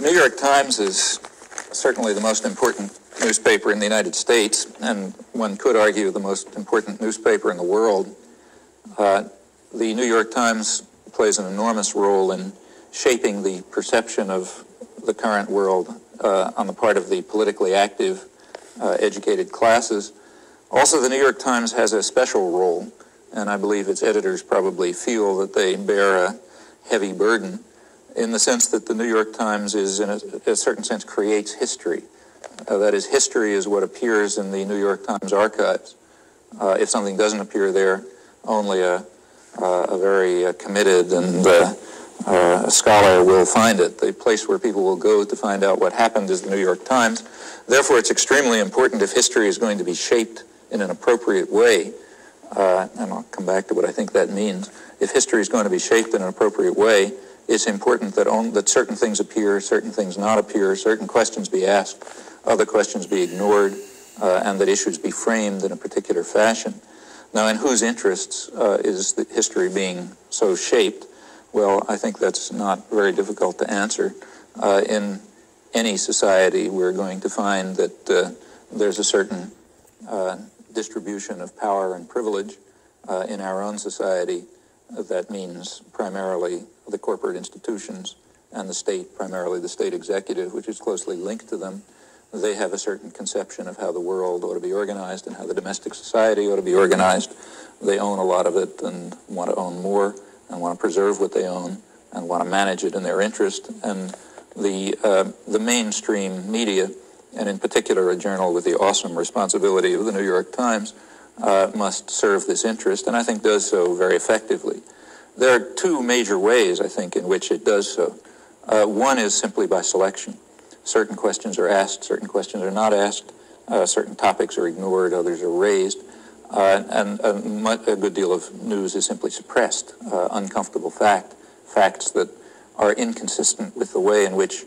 New York Times is certainly the most important newspaper in the United States, and one could argue the most important newspaper in the world. The New York Times plays an enormous role in shaping the perception of the current world on the part of the politically active, educated classes. Also, the New York Times has a special role, and I believe its editors probably feel that they bear a heavy burden, in the sense that the New York Times is, in a certain sense, creates history. That is, history is what appears in the New York Times archives. If something doesn't appear there, only a very committed and a scholar will find it. The place where people will go to find out what happened is the New York Times. Therefore, it's extremely important, if history is going to be shaped in an appropriate way, and I'll come back to what I think that means. If history is going to be shaped in an appropriate way, it's important that certain things appear, certain things not appear, certain questions be asked, other questions be ignored, and that issues be framed in a particular fashion. Now, in whose interests is the history being so shaped? Well, I think that's not very difficult to answer. In any society, we're going to find that there's a certain distribution of power and privilege. In our own society, that means primarily the corporate institutions and the state, primarily the state executive, which is closely linked to them. They have a certain conception of how the world ought to be organized and how the domestic society ought to be organized. They own a lot of it and want to own more and want to preserve what they own and want to manage it in their interest. And the mainstream media, and in particular a journal with the awesome responsibility of the New York Times, must serve this interest, and I think does so very effectively. There are two major ways, I think, in which it does so. One is simply by selection. Certain questions are asked, certain questions are not asked, certain topics are ignored, others are raised, and a good deal of news is simply suppressed, uncomfortable facts that are inconsistent with the way in which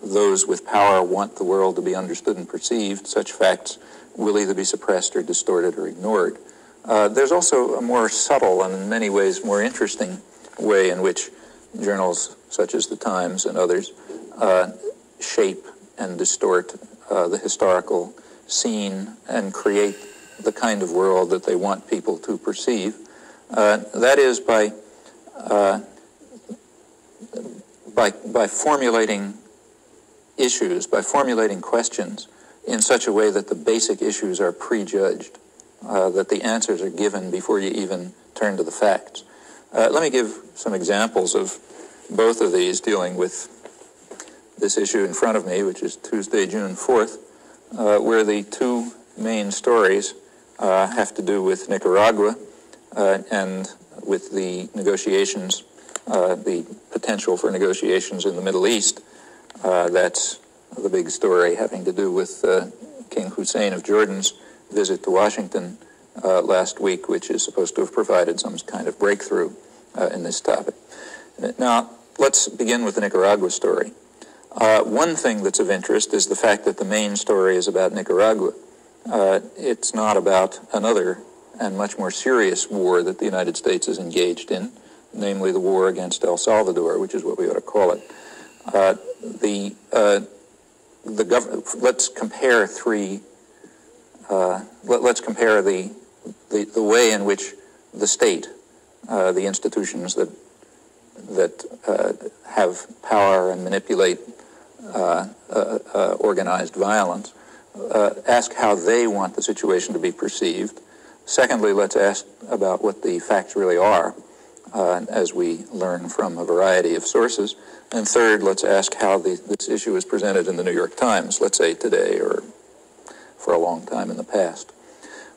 those with power want the world to be understood and perceived. Such facts will either be suppressed or distorted or ignored. There's also a more subtle and in many ways more interesting way in which journals such as the Times and others shape and distort the historical scene and create the kind of world that they want people to perceive. That is by formulating issues, by formulating questions in such a way that the basic issues are prejudged, that the answers are given before you even turn to the facts. Let me give some examples of both of these dealing with this issue in front of me, which is Tuesday, June 4th, where the two main stories have to do with Nicaragua and with the negotiations, the potential for negotiations in the Middle East. That's the big story having to do with King Hussein of Jordan's visit to Washington last week, which is supposed to have provided some kind of breakthrough in this topic. Now, let's begin with the Nicaragua story. One thing that's of interest is the fact that the main story is about Nicaragua. It's not about another and much more serious war that the United States is engaged in, namely the war against El Salvador, which is what we ought to call it. Let's compare the way in which the state, the institutions that have power and manipulate organized violence, ask how they want the situation to be perceived. Secondly, let's ask about what the facts really are, as we learn from a variety of sources. And third, let's ask how this issue is presented in the New York Times, let's say today or for a long time in the past.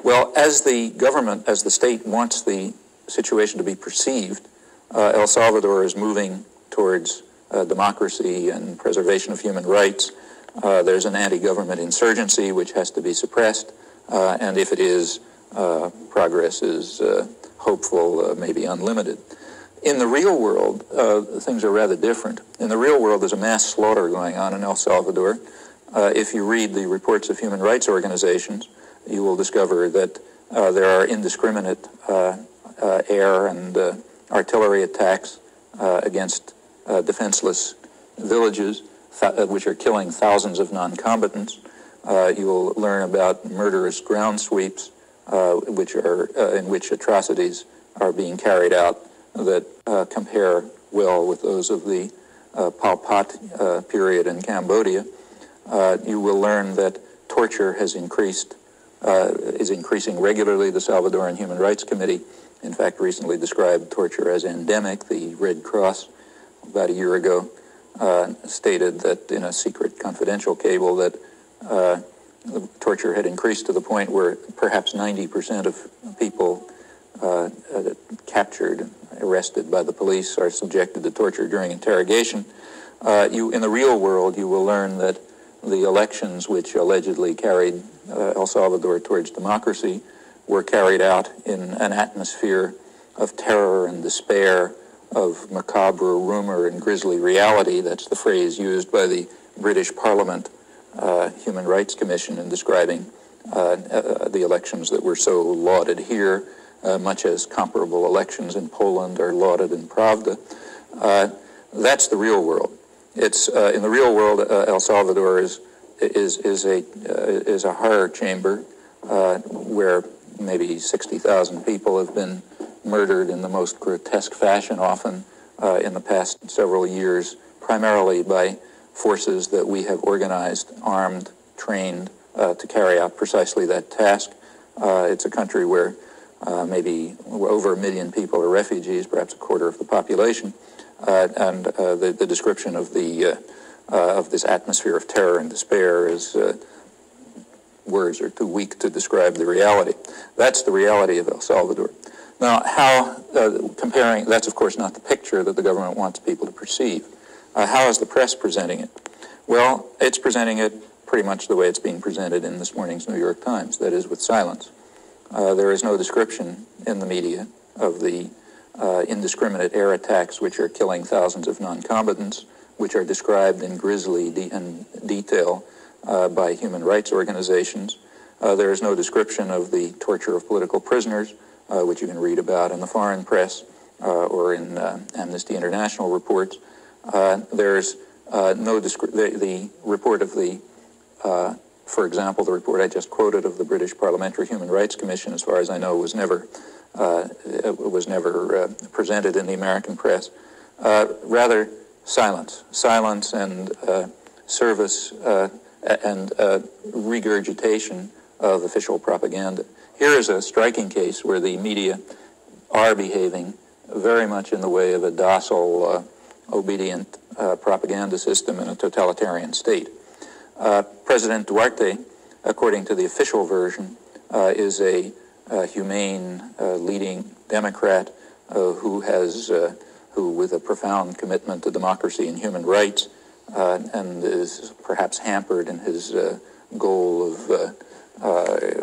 Well, as the government, as the state wants the situation to be perceived, El Salvador is moving towards democracy and preservation of human rights. There's an anti-government insurgency which has to be suppressed, and if it is, progress is hopeful, maybe unlimited. In the real world, things are rather different. In the real world, there's a mass slaughter going on in El Salvador. If you read the reports of human rights organizations, you will discover that there are indiscriminate air and artillery attacks against defenseless villages, which are killing thousands of non-combatants. You will learn about murderous ground sweeps, in which atrocities are being carried out that compare well with those of the Pol Pot period in Cambodia. You will learn that torture has increased, is increasing regularly. The Salvadoran Human Rights Committee, in fact, recently described torture as endemic. The Red Cross, about a year ago, stated that in a secret confidential cable that the torture had increased to the point where perhaps 90% of people captured, arrested by the police, are subjected to torture during interrogation. In the real world, you will learn that the elections which allegedly carried El Salvador towards democracy were carried out in an atmosphere of terror and despair, of macabre rumor and grisly reality. That's the phrase used by the British Parliament Human Rights Commission in describing the elections that were so lauded here, much as comparable elections in Poland are lauded in Pravda. That's the real world. It's in the real world, El Salvador is a horror chamber where maybe 60,000 people have been murdered in the most grotesque fashion, often in the past several years, primarily by forces that we have organized, armed, trained to carry out precisely that task. It's a country where maybe over 1 million people are refugees, perhaps a quarter of the population, and the description of this atmosphere of terror and despair is words are too weak to describe the reality. That's the reality of El Salvador. Now, how comparing, that's of course not the picture that the government wants people to perceive. How is the press presenting it? Well, it's presenting it pretty much the way it's being presented in this morning's New York Times, that is, with silence. There is no description in the media of the indiscriminate air attacks which are killing thousands of non-combatants, which are described in grisly detail by human rights organizations. There is no description of the torture of political prisoners, which you can read about in the foreign press or in Amnesty International reports. There's no the report of the, for example, the report I just quoted of the British Parliamentary Human Rights Commission, as far as I know, was never presented in the American press. Rather, silence and service and regurgitation of official propaganda. Here is a striking case where the media are behaving very much in the way of a docile, obedient propaganda system in a totalitarian state. President Duarte, according to the official version, is a humane, leading Democrat who with a profound commitment to democracy and human rights, and is perhaps hampered in his goal of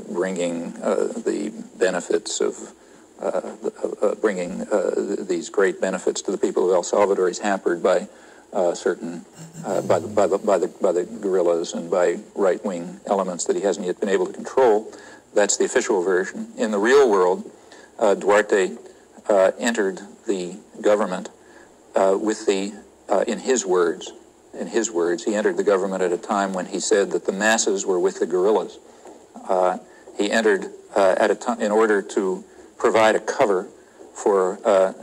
bringing the benefits of bringing these great benefits to the people of El Salvador. He's hampered by certain by the guerrillas and by right-wing elements that he hasn't yet been able to control. That's the official version. In the real world, Duarte entered the government with the, in his words, he entered the government at a time when he said that the masses were with the guerrillas. He entered at a time in order to provide a cover for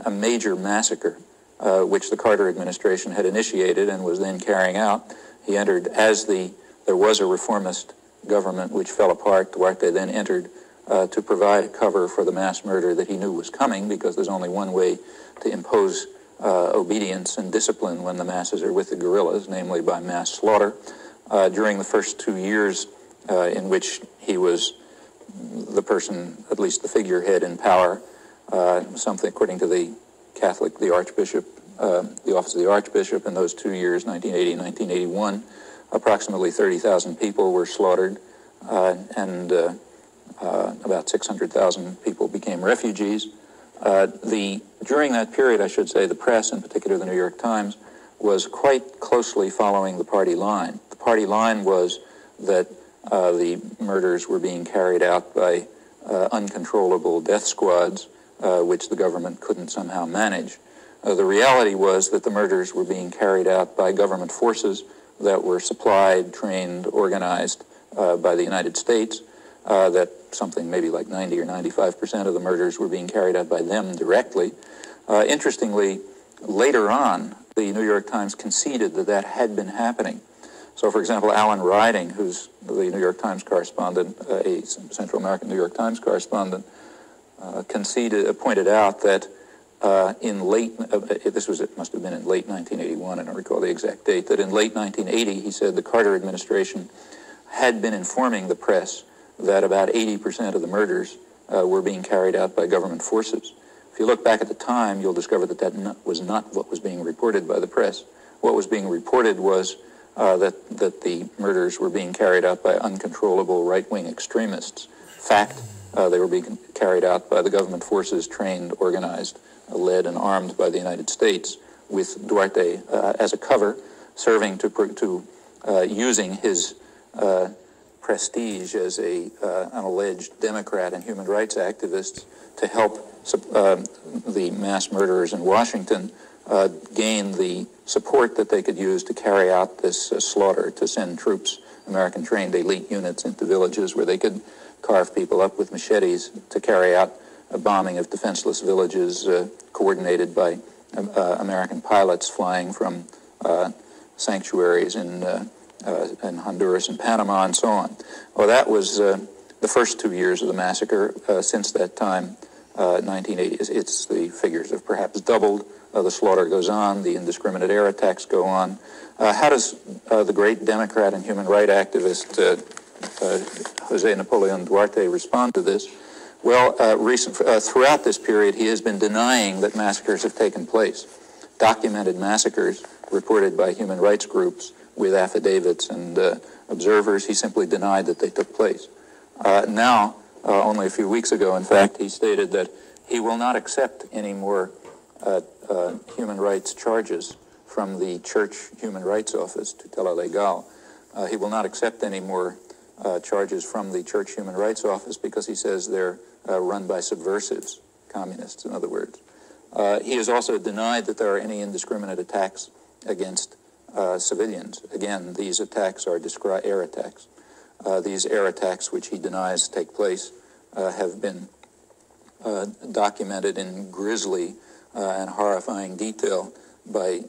a major massacre which the Carter administration had initiated and was then carrying out. He entered as there was a reformist government which fell apart. Duarte then entered to provide a cover for the mass murder that he knew was coming, because there's only one way to impose obedience and discipline when the masses are with the guerrillas, namely by mass slaughter. During the first 2 years in which he was the person, at least the figurehead in power, something according to the Archbishop, the office of the Archbishop, in those 2 years, 1980 and 1981, approximately 30,000 people were slaughtered, and about 600,000 people became refugees. During that period, I should say, the press, in particular the New York Times, was quite closely following the party line. The party line was that the murders were being carried out by uncontrollable death squads, which the government couldn't somehow manage. The reality was that the murders were being carried out by government forces that were supplied, trained, organized by the United States, that something maybe like 90 or 95% of the murders were being carried out by them directly. Interestingly, later on, the New York Times conceded that that had been happening. So, for example, Alan Riding, who's the New York Times correspondent, a Central American New York Times correspondent, pointed out that in late, it must have been in late 1981, I don't recall the exact date, that in late 1980, he said the Carter administration had been informing the press that about 80% of the murders were being carried out by government forces. If you look back at the time, you'll discover that that was not what was being reported by the press. What was being reported was that the murders were being carried out by uncontrollable right-wing extremists. Fact, they were being carried out by the government forces, trained, organized, led, and armed by the United States, with Duarte as a cover, serving to using his prestige as an alleged Democrat and human rights activist to help the mass murderers in Washington gain the support that they could use to carry out this slaughter, to send troops, American trained elite units, into villages where they could carve people up with machetes to carry out a bombing of defenseless villages coordinated by American pilots flying from sanctuaries in Honduras and Panama and so on. Well, that was the first 2 years of the massacre. Since that time, 1980, the figures have perhaps doubled. The slaughter goes on. The indiscriminate air attacks go on. How does the great Democrat and human rights activist Jose Napoleon Duarte respond to this? Well, throughout this period, he has been denying that massacres have taken place. Documented massacres reported by human rights groups with affidavits and observers, he simply denied that they took place. Now, only a few weeks ago, in fact, he stated that he will not accept any more human rights charges from the Church Human Rights Office, tutela legal. He will not accept any more charges from the Church Human Rights Office because he says they're run by subversives, communists, in other words. He has also denied that there are any indiscriminate attacks against civilians. Again, these attacks are air attacks. These air attacks, which he denies take place, have been documented in grisly and horrifying detail by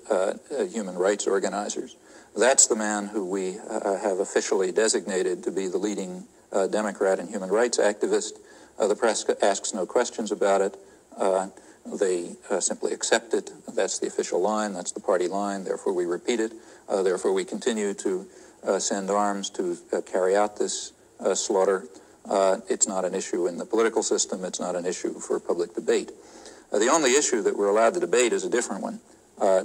human rights organizers. That's the man who we have officially designated to be the leading Democrat and human rights activist. The press asks no questions about it. They simply accept it. That's the official line. That's the party line. Therefore, we repeat it. Therefore, we continue to send arms to carry out this slaughter. It's not an issue in the political system. It's not an issue for public debate. The only issue that we're allowed to debate is a different one,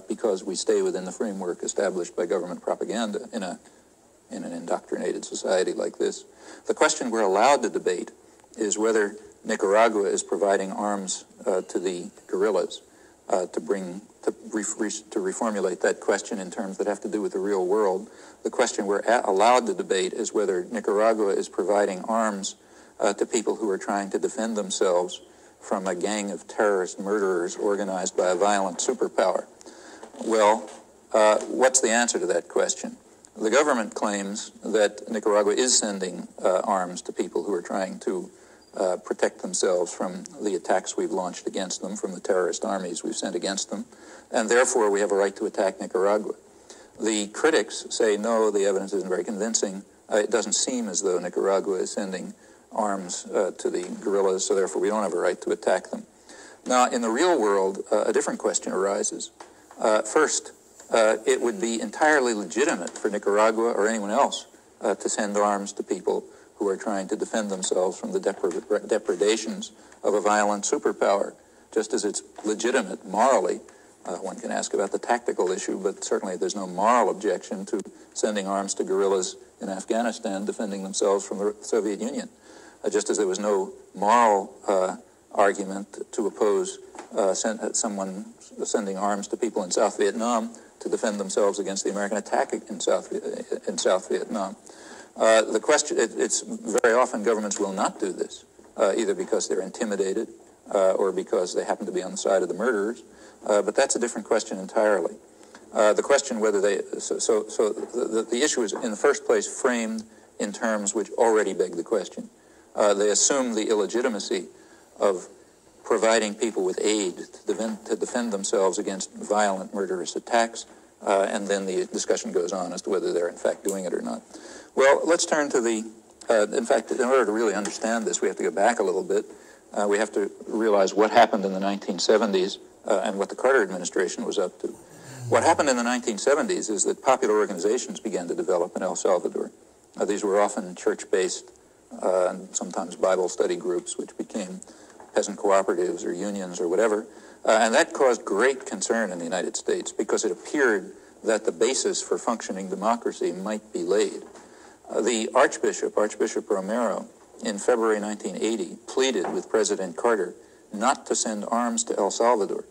because we stay within the framework established by government propaganda in an indoctrinated society like this. The question we're allowed to debate is whether Nicaragua is providing arms to the guerrillas to reformulate that question in terms that have to do with the real world. The question we're allowed to debate is whether Nicaragua is providing arms to people who are trying to defend themselves from a gang of terrorist murderers organized by a violent superpower. Well, what's the answer to that question? The government claims that Nicaragua is sending arms to people who are trying to protect themselves from the attacks we've launched against them, from the terrorist armies we've sent against them, and therefore we have a right to attack Nicaragua. The critics say, no, the evidence isn't very convincing. It doesn't seem as though Nicaragua is sending arms to the guerrillas, so therefore we don't have a right to attack them. Now, in the real world, a different question arises. First, it would be entirely legitimate for Nicaragua or anyone else to send arms to people who are trying to defend themselves from the depredations of a violent superpower, just as it's legitimate morally. One can ask about the tactical issue, but certainly there's no moral objection to sending arms to guerrillas in Afghanistan defending themselves from the Soviet Union, just as there was no moral argument to oppose someone sending arms to people in South Vietnam to defend themselves against the American attack in South Vietnam. The question, it's very often governments will not do this, either because they're intimidated or because they happen to be on the side of the murderers. But that's a different question entirely. The question whether they, the issue is in the first place framed in terms which already beg the question. They assume the illegitimacy of providing people with aid to defend themselves against violent, murderous attacks, and then the discussion goes on as to whether they're in fact doing it or not. Well, let's turn to the, in fact, in order to really understand this, we have to go back a little bit. We have to realize what happened in the 1970s and what the Carter administration was up to. What happened in the 1970s is that popular organizations began to develop in El Salvador. These were often church-based and sometimes Bible study groups, which became peasant cooperatives or unions or whatever. And that caused great concern in the United States because it appeared that the basis for functioning democracy might be laid. The Archbishop Romero, in February 1980, pleaded with President Carter not to send arms to El Salvador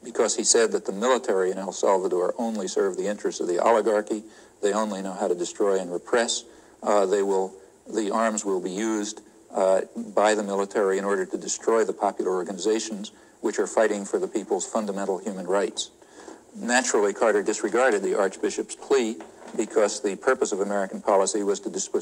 because he said that the military in El Salvador only serve the interests of the oligarchy. They only know how to destroy and repress. The arms will be used by the military in order to destroy the popular organizations which are fighting for the people's fundamental human rights. Naturally, Carter disregarded the Archbishop's plea because the purpose of American policy was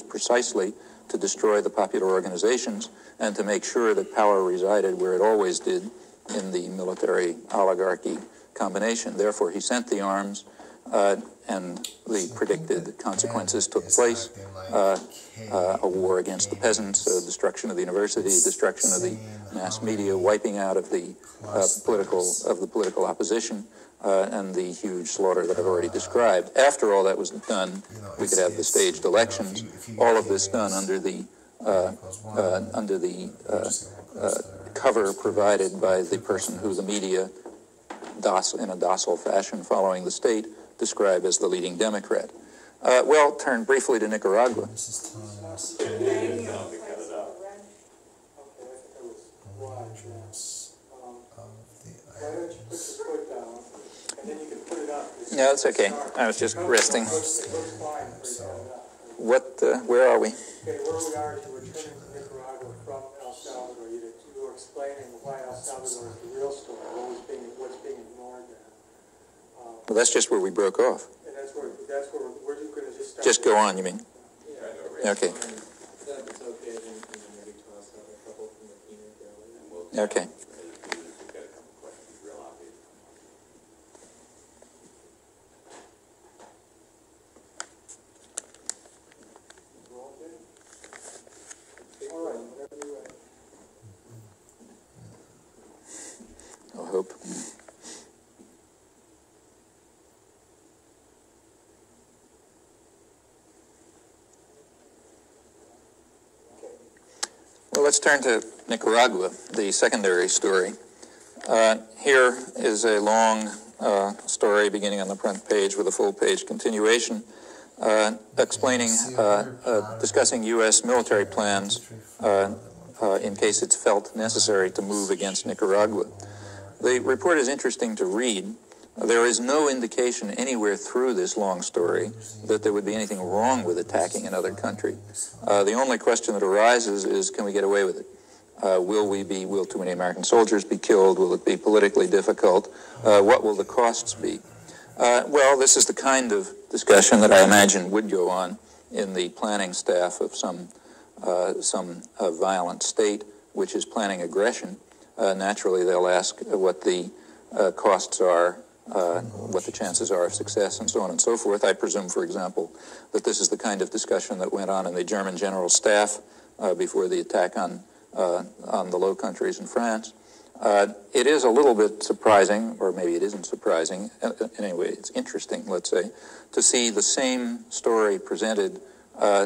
precisely to destroy the popular organizations and to make sure that power resided where it always did, in the military oligarchy combination. Therefore, he sent the arms, and the predicted consequences took place. A war against the peasants, destruction of the university, destruction of the mass media, wiping out of the political opposition, and the huge slaughter that I've already described. After all that was done, we could have the staged elections. All of this done under the cover provided by the person who the media, in a docile fashion following the state, describe as the leading Democrat. Well, turn briefly to Nicaragua. No, that's okay. I was just resting. Where are we? Okay, where we are is we're turning to Nicaragua from El Salvador. You were explaining why El Salvador is the real story, what's being ignored there. Well, that's just where we broke off. And that's where we're going to just start. Just go on, you mean? Yeah. Okay. Okay. I hope. Well, let's turn to Nicaragua, the secondary story. Here is a long story beginning on the front page with a full-page continuation explaining, discussing U.S. military plans in case it's felt necessary to move against Nicaragua. The report is interesting to read. There is no indication anywhere through this long story that there would be anything wrong with attacking another country. The only question that arises is, can we get away with it? Will too many American soldiers be killed? Will it be politically difficult? What will the costs be? Well, this is the kind of discussion that I imagine would go on in the planning staff of some violent state which is planning aggression. Naturally, they'll ask what the costs are, what the chances are of success, and so on and so forth. I presume, for example, that this is the kind of discussion that went on in the German General Staff before the attack on the Low Countries in France. It is a little bit surprising, or maybe it isn't surprising, anyway, it's interesting, let's say, to see the same story presented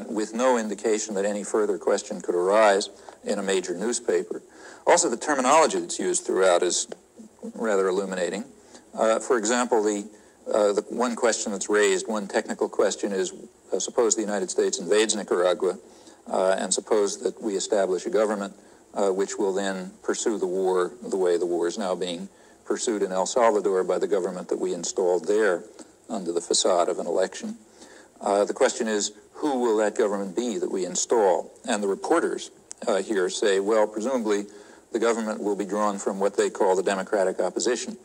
with no indication that any further question could arise in a major newspaper. Also, the terminology that's used throughout is rather illuminating. For example, the one question that's raised, one technical question is, suppose the United States invades Nicaragua, and suppose that we establish a government which will then pursue the war the way the war is now being pursued in El Salvador by the government that we installed there under the facade of an election. The question is, who will that government be that we install? And the reporters here say, well, presumably the government will be drawn from what they call the democratic opposition.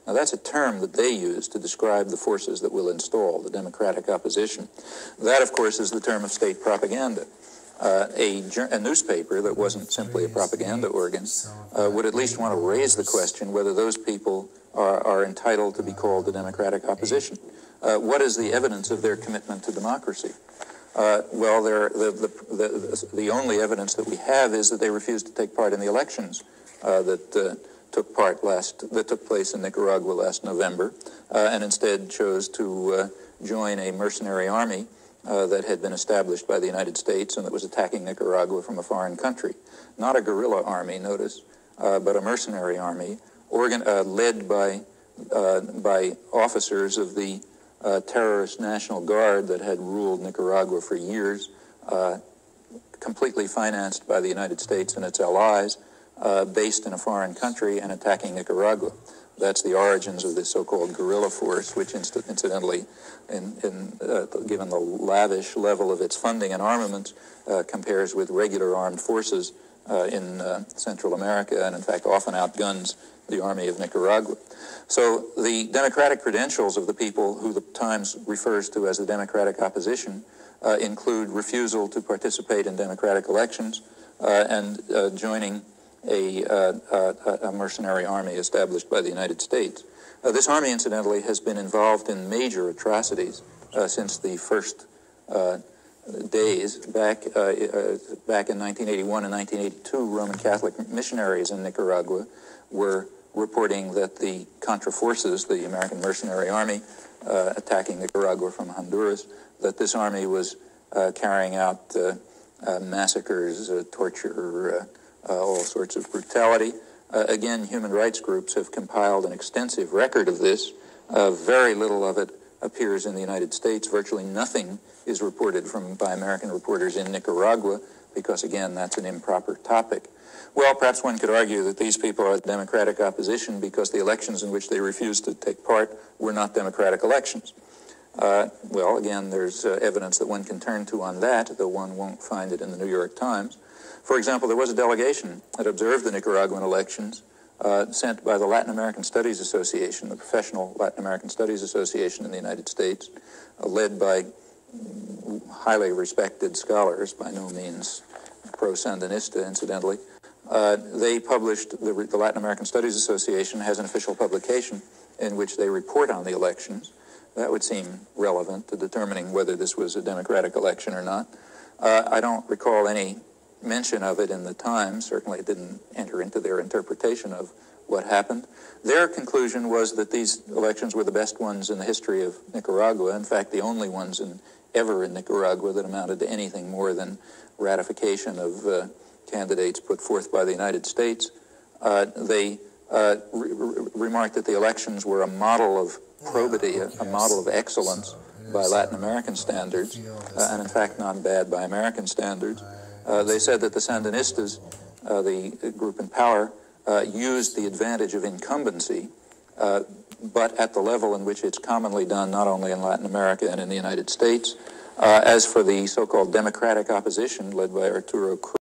Now, that's a term that they use to describe the forces that will install the democratic opposition. That, of course, is the term of state propaganda. A newspaper that wasn't simply a propaganda organ would at least want to raise the question whether those people are entitled to be called the democratic opposition. What is the evidence of their commitment to democracy? Well, the only evidence that we have is that they refused to take part in the elections that took place in Nicaragua last November, and instead chose to join a mercenary army that had been established by the United States and that was attacking Nicaragua from a foreign country. Not a guerrilla army, notice, but a mercenary army led by officers of the terrorist National Guard that had ruled Nicaragua for years, completely financed by the United States and its allies, based in a foreign country and attacking Nicaragua. That's the origins of this so-called guerrilla force, which incidentally, given the lavish level of its funding and armaments, compares with regular armed forces in Central America, and in fact often outguns the army of Nicaragua. So the democratic credentials of the people who the Times refers to as the democratic opposition include refusal to participate in democratic elections and joining a mercenary army established by the United States. This army, incidentally, has been involved in major atrocities since the first days. Back in 1981 and 1982, Roman Catholic missionaries in Nicaragua were reporting that the Contra forces, the American mercenary army attacking Nicaragua from Honduras, that this army was carrying out massacres, torture, all sorts of brutality. Again, human rights groups have compiled an extensive record of this. Very little of it appears in the United States. Virtually nothing is reported by American reporters in Nicaragua because, again, that's an improper topic. Well, perhaps one could argue that these people are the democratic opposition because the elections in which they refused to take part were not democratic elections. Well, again, there's evidence that one can turn to on that, though one won't find it in the New York Times. For example, there was a delegation that observed the Nicaraguan elections sent by the Latin American Studies Association, the professional Latin American Studies Association in the United States, led by highly respected scholars, by no means pro-Sandinista, incidentally. They published, the Latin American Studies Association has an official publication in which they report on the elections. That would seem relevant to determining whether this was a democratic election or not. I don't recall any mention of it in the Times. Certainly it didn't enter into their interpretation of what happened. Their conclusion was that these elections were the best ones in the history of Nicaragua. In fact, the only ones ever in Nicaragua that amounted to anything more than ratification of candidates put forth by the United States. They remarked that the elections were a model of probity, a model of excellence by Latin American standards, and in fact not bad by American standards. They said that the Sandinistas, the group in power, used the advantage of incumbency, but at the level in which it's commonly done not only in Latin America and in the United States. As for the so-called democratic opposition led by Arturo Cruz,